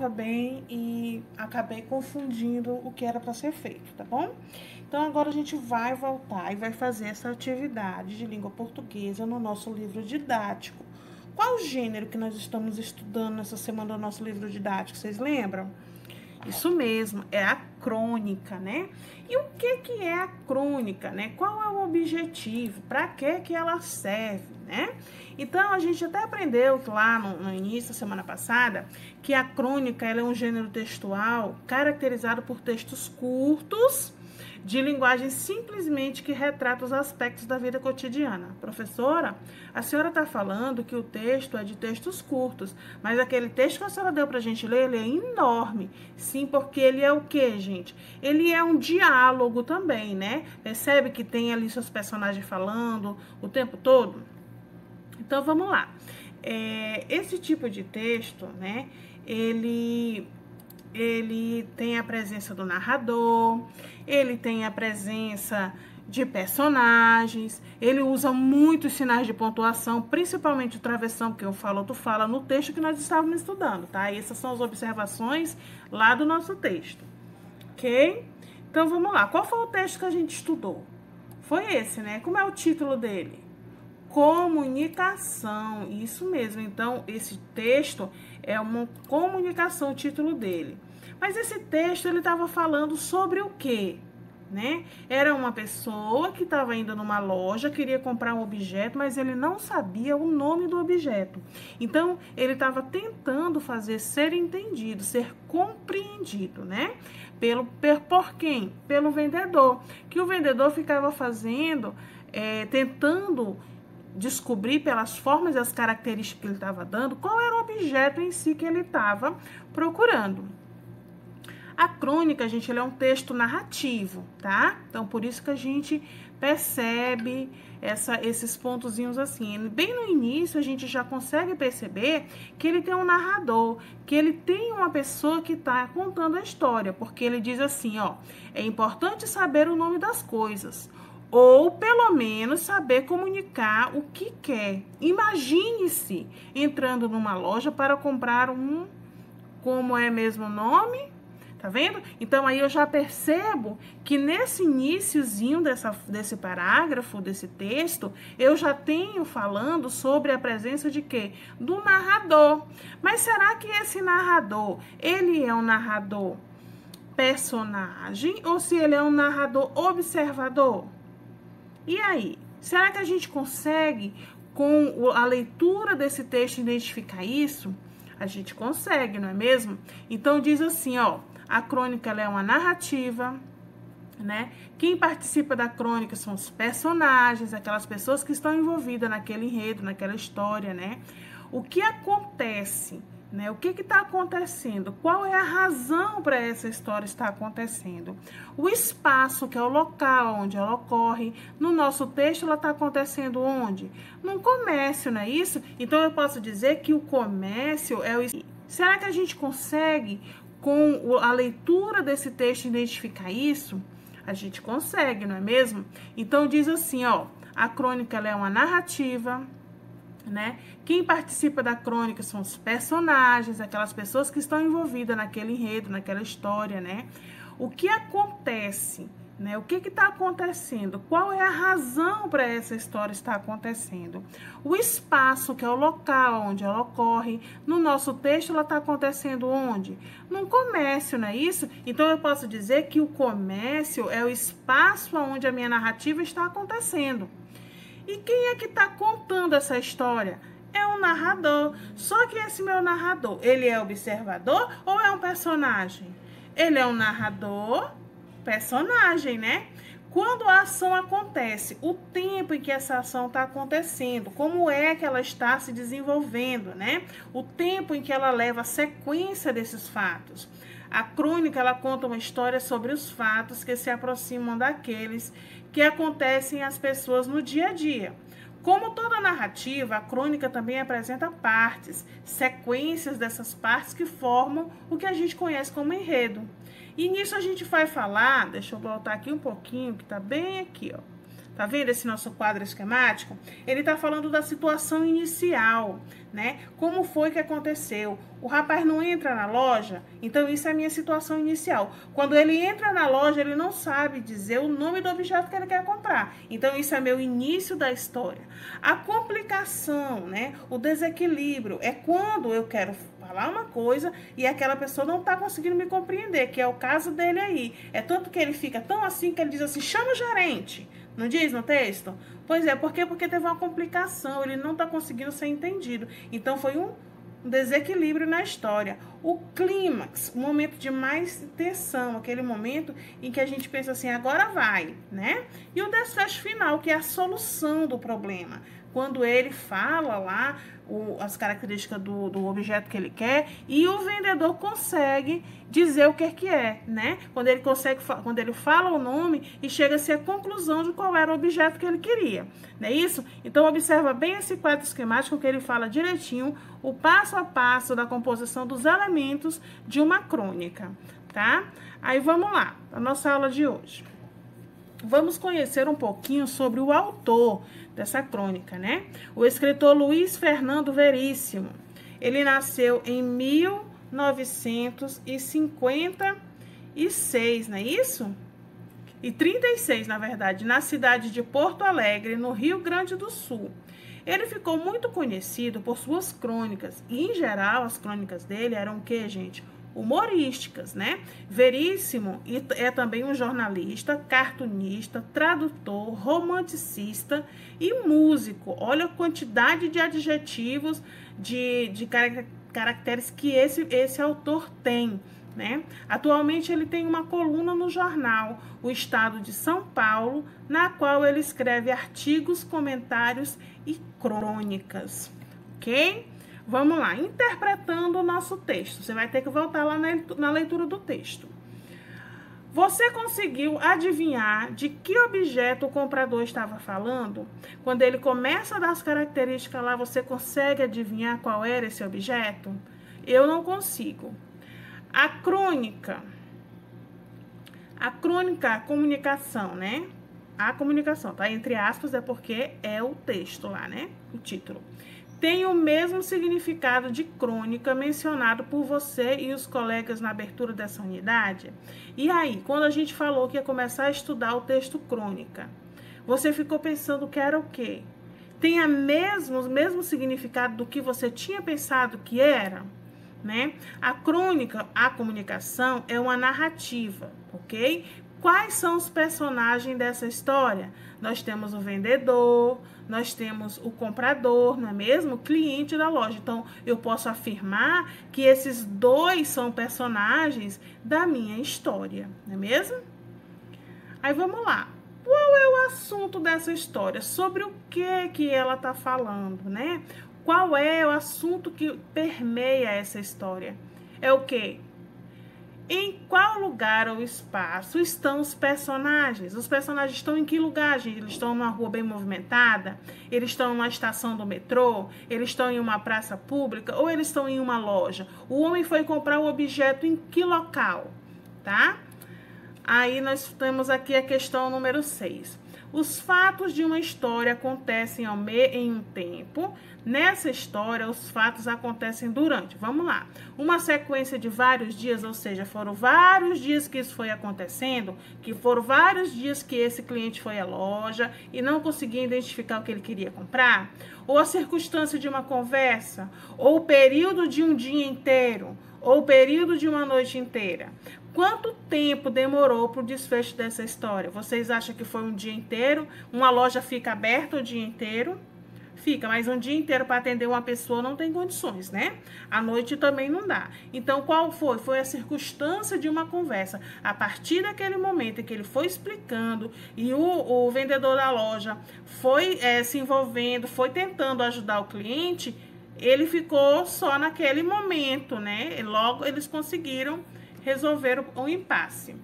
bem e acabei confundindo o que era para ser feito, tá bom? Então agora a gente vai voltar e vai fazer essa atividade de língua portuguesa no nosso livro didático. Qual o gênero que nós estamos estudando nessa semana do nosso livro didático? Vocês lembram? Isso mesmo, é a crônica, né? E o que é a crônica, né? Qual é o objetivo? Para que ela serve, né? Então, a gente até aprendeu lá no início da semana passada que a crônica ela é um gênero textual caracterizado por textos curtos de linguagem simplesmente que retrata os aspectos da vida cotidiana. Professora, a senhora está falando que o texto é de textos curtos, mas aquele texto que a senhora deu para a gente ler, ele é enorme. Sim, porque ele é o quê, gente? Ele é um diálogo também, né? Percebe que tem ali seus personagens falando o tempo todo? Então, vamos lá. Esse tipo de texto, né, ele tem a presença do narrador, ele tem a presença de personagens, ele usa muitos sinais de pontuação, principalmente o travessão, que eu falo, tu fala, no texto que nós estávamos estudando, tá? E essas são as observações lá do nosso texto, ok? Então, vamos lá. Qual foi o texto que a gente estudou? Foi esse, né? Como é o título dele? Comunicação, isso mesmo. Então, esse texto é uma comunicação, o título dele. Mas esse texto, ele estava falando sobre o quê? Né? Era uma pessoa que estava indo numa loja, queria comprar um objeto, mas ele não sabia o nome do objeto. Então, ele estava tentando fazer ser entendido, ser compreendido, né? Por quem? Pelo vendedor. Que o vendedor ficava fazendo, tentando descobrir pelas formas e as características que ele estava dando qual era o objeto em si que ele estava procurando. A crônica, gente, ele é um texto narrativo, tá? Então, por isso que a gente percebe esses pontozinhos assim. Bem no início, a gente já consegue perceber que ele tem um narrador, que ele tem uma pessoa que está contando a história, porque ele diz assim, ó, é importante saber o nome das coisas, ou pelo menos saber comunicar o que quer. Imagine-se entrando numa loja para comprar como é mesmo o nome? Tá vendo? Então, aí eu já percebo que nesse iniciozinho desse parágrafo, desse texto, eu já tenho falando sobre a presença de quê? Do narrador. Mas será que esse narrador, ele é um narrador personagem ou se ele é um narrador observador? E aí? Será que a gente consegue, com a leitura desse texto, identificar isso? A gente consegue, não é mesmo? Então, diz assim, ó, a crônica ela é uma narrativa, né? Quem participa da crônica são os personagens, aquelas pessoas que estão envolvidas naquele enredo, naquela história, né? O que acontece, né? O que está acontecendo? Qual é a razão para essa história estar acontecendo? O espaço, que é o local onde ela ocorre. No nosso texto, ela está acontecendo onde? Num comércio, não é isso? Então, eu posso dizer que o comércio é o... Será que a gente consegue, com a leitura desse texto, identificar isso? A gente consegue, não é mesmo? Então, diz assim, ó, a crônica ela é uma narrativa, né? Quem participa da crônica são os personagens, aquelas pessoas que estão envolvidas naquele enredo, naquela história, né? O que acontece, né? O que está acontecendo? Qual é a razão para essa história estar acontecendo? O espaço, que é o local onde ela ocorre. No nosso texto, ela está acontecendo onde? Num comércio, não é isso? Então, eu posso dizer que o comércio é o espaço onde a minha narrativa está acontecendo. E quem é que está contando essa história? É um narrador. Só que esse meu narrador, ele é observador ou é um personagem? Ele é um narrador, personagem, né? Quando a ação acontece, o tempo em que essa ação está acontecendo, como é que ela está se desenvolvendo, né? O tempo em que ela leva a sequência desses fatos. A crônica, ela conta uma história sobre os fatos que se aproximam daqueles que acontecem às pessoas no dia a dia. Como toda narrativa, a crônica também apresenta partes, sequências dessas partes que formam o que a gente conhece como enredo. E nisso a gente vai falar, deixa eu voltar aqui um pouquinho, que tá bem aqui, ó. Tá vendo esse nosso quadro esquemático? Ele tá falando da situação inicial, né? Como foi que aconteceu? O rapaz não entra na loja, então isso é a minha situação inicial. Quando ele entra na loja, ele não sabe dizer o nome do objeto que ele quer comprar. Então isso é meu início da história. A complicação, né? O desequilíbrio é quando eu quero falar uma coisa e aquela pessoa não tá conseguindo me compreender, que é o caso dele aí. É tanto que ele fica tão assim que ele diz assim, chama o gerente. Não diz no texto? Pois é, por quê? Porque teve uma complicação, ele não está conseguindo ser entendido. Então, foi um desequilíbrio na história. O clímax, o momento de mais tensão, aquele momento em que a gente pensa assim, agora vai, né? E o desfecho final, que é a solução do problema. Quando ele fala lá as características do objeto que ele quer e o vendedor consegue dizer o que é, né? Quando ele fala o nome e chega-se à conclusão de qual era o objeto que ele queria, não é isso? Então observa bem esse quadro esquemático que ele fala direitinho o passo a passo da composição dos elementos de uma crônica, tá? Aí vamos lá, a nossa aula de hoje. Vamos conhecer um pouquinho sobre o autor dessa crônica, né? O escritor Luiz Fernando Veríssimo. Ele nasceu em 1956, não é isso? E 36, na verdade, na cidade de Porto Alegre, no Rio Grande do Sul. Ele ficou muito conhecido por suas crônicas. E, em geral, as crônicas dele eram o quê, gente? Humorísticas, né? Veríssimo é também um jornalista, cartunista, tradutor, romancista e músico. Olha a quantidade de adjetivos, de caracteres que esse autor tem, né? Atualmente ele tem uma coluna no jornal O Estado de São Paulo, na qual ele escreve artigos, comentários e crônicas, ok? Vamos lá, interpretando o nosso texto. Você vai ter que voltar lá na leitura do texto. Você conseguiu adivinhar de que objeto o comprador estava falando? Quando ele começa a dar as características lá, você consegue adivinhar qual era esse objeto? Eu não consigo. A crônica, a comunicação, né? A comunicação, tá? Entre aspas, é porque é o texto lá, né? O título. Tem o mesmo significado de crônica mencionado por você e os colegas na abertura dessa unidade? E aí, quando a gente falou que ia começar a estudar o texto crônica, você ficou pensando que era o quê? Tem o mesmo significado do que você tinha pensado que era? Né? A crônica, a comunicação, é uma narrativa, ok? Quais são os personagens dessa história? Nós temos o vendedor, nós temos o comprador, não é mesmo? O cliente da loja. Então, eu posso afirmar que esses dois são personagens da minha história, não é mesmo? Aí, vamos lá. Qual é o assunto dessa história? Sobre o que ela está falando, né? Qual é o assunto que permeia essa história? É o quê? Em qual lugar ou espaço estão os personagens? Os personagens estão em que lugar, gente? Eles estão numa rua bem movimentada? Eles estão numa estação do metrô? Eles estão em uma praça pública? Ou eles estão em uma loja? O homem foi comprar o objeto em que local? Tá? Aí nós temos aqui a questão número 6. Os fatos de uma história acontecem em um tempo. Nessa história, os fatos acontecem durante, vamos lá, uma sequência de vários dias, ou seja, foram vários dias que isso foi acontecendo, que foram vários dias que esse cliente foi à loja e não conseguia identificar o que ele queria comprar, ou a circunstância de uma conversa, ou o período de um dia inteiro, ou o período de uma noite inteira. Quanto tempo demorou para o desfecho dessa história? Vocês acham que foi um dia inteiro? Uma loja fica aberta o dia inteiro? Fica, mas um dia inteiro para atender uma pessoa não tem condições, né? À noite também não dá. Então, qual foi? Foi a circunstância de uma conversa. A partir daquele momento em que ele foi explicando e o vendedor da loja foi se envolvendo, foi tentando ajudar o cliente, ele ficou só naquele momento, né? E logo eles conseguiram resolver o impasse.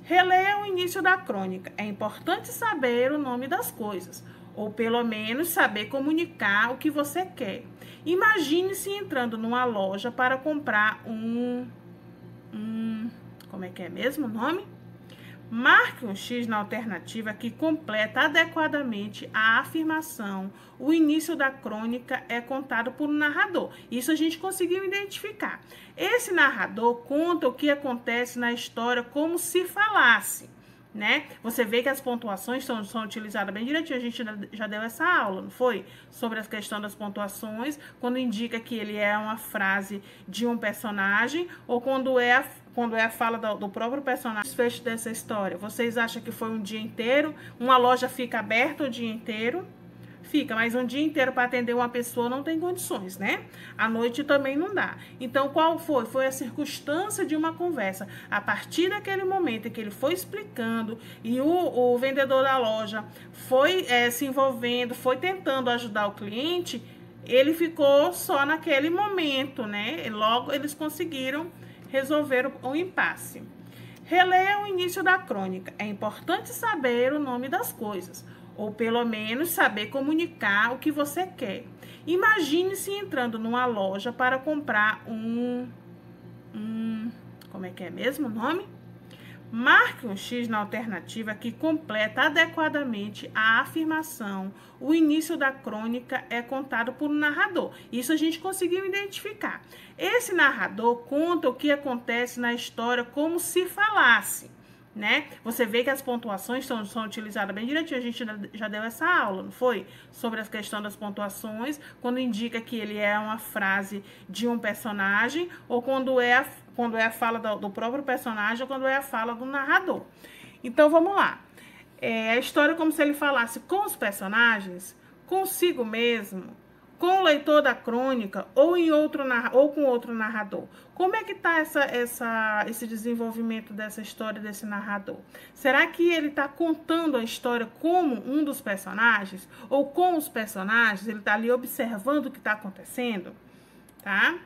Releia o início da crônica. É importante saber o nome das coisas, ou pelo menos saber comunicar o que você quer. Imagine-se entrando numa loja para comprar como é que é mesmo o nome? Marque um X na alternativa que completa adequadamente a afirmação. O início da crônica é contado por um narrador. Isso a gente conseguiu identificar. Esse narrador conta o que acontece na história como se falasse, né? Você vê que as pontuações são utilizadas bem direitinho. A gente já deu essa aula, não foi? Sobre a questão das pontuações, quando indica que ele é uma frase de um personagem ou quando é a fala do próprio personagem. Desfecho dessa história. Vocês acham que foi um dia inteiro? Uma loja fica aberta o dia inteiro? Fica, mas um dia inteiro para atender uma pessoa não tem condições, né? À noite também não dá. Então, qual foi? Foi a circunstância de uma conversa. A partir daquele momento em que ele foi explicando e o vendedor da loja foi se envolvendo, foi tentando ajudar o cliente, ele ficou só naquele momento, né? E logo eles conseguiram resolver o impasse. Releia o início da crônica. É importante saber o nome das coisas, ou pelo menos saber comunicar o que você quer. Imagine-se entrando numa loja para comprar como é que é mesmo o nome? Marque um X na alternativa que completa adequadamente a afirmação. O início da crônica é contado por um narrador. Isso a gente conseguiu identificar. Esse narrador conta o que acontece na história como se falasse, né? Você vê que as pontuações são utilizadas bem direitinho. A gente já deu essa aula, não foi? Sobre a questão das pontuações, quando indica que ele é uma frase de um personagem ou quando é a fala do próprio personagem ou quando é a fala do narrador. Então, vamos lá. A história é como se ele falasse com os personagens, consigo mesmo, com o leitor da crônica ou com outro narrador. Como é que está esse desenvolvimento dessa história desse narrador? Será que ele está contando a história como um dos personagens? Ou com os personagens? Ele está ali observando o que está acontecendo? Tá?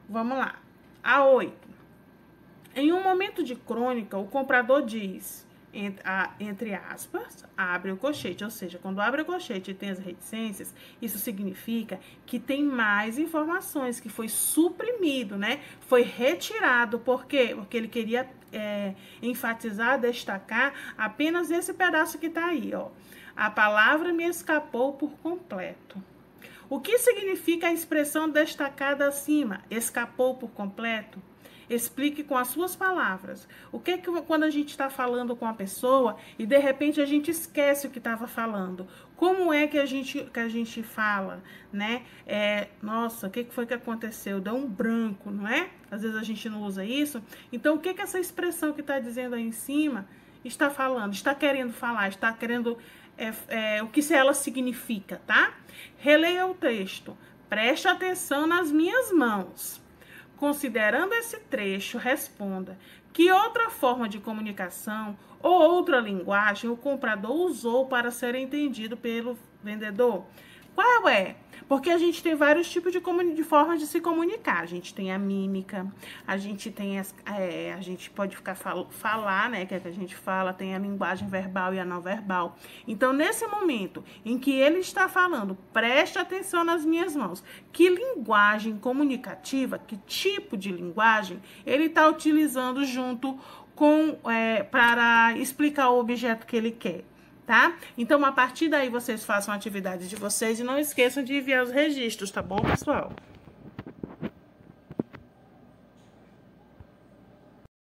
Vamos lá. A 8. Em um momento de crônica, o comprador diz, entre aspas, abre o colchete. Ou seja, quando abre o colchete e tem as reticências, isso significa que tem mais informações, que foi suprimido, né? Foi retirado. Por quê? Porque ele queria enfatizar, destacar apenas esse pedaço que está aí, ó. A palavra me escapou por completo. O que significa a expressão destacada acima? Escapou por completo? Explique com as suas palavras. O que quando a gente está falando com a pessoa e de repente a gente esquece o que estava falando? Como é que a gente fala, né? Nossa, o que foi que aconteceu? Deu um branco, não é? Às vezes a gente não usa isso. Então, o que essa expressão que está dizendo aí em cima está falando? Está querendo falar? Está querendo... o que ela significa, tá? Releia o texto. Preste atenção nas minhas mãos. Considerando esse trecho, responda: que outra forma de comunicação ou outra linguagem o comprador usou para ser entendido pelo vendedor? Qual é? Porque a gente tem vários tipos de formas de se comunicar. A gente tem a mímica, a gente tem a gente pode falar, né? Que é que a gente fala, tem a linguagem verbal e a não verbal. Então, nesse momento em que ele está falando, preste atenção nas minhas mãos. Que linguagem comunicativa, que tipo de linguagem ele está utilizando junto com para explicar o objeto que ele quer. Tá? Então, a partir daí, vocês façam a atividade de vocês e não esqueçam de enviar os registros, tá bom, pessoal?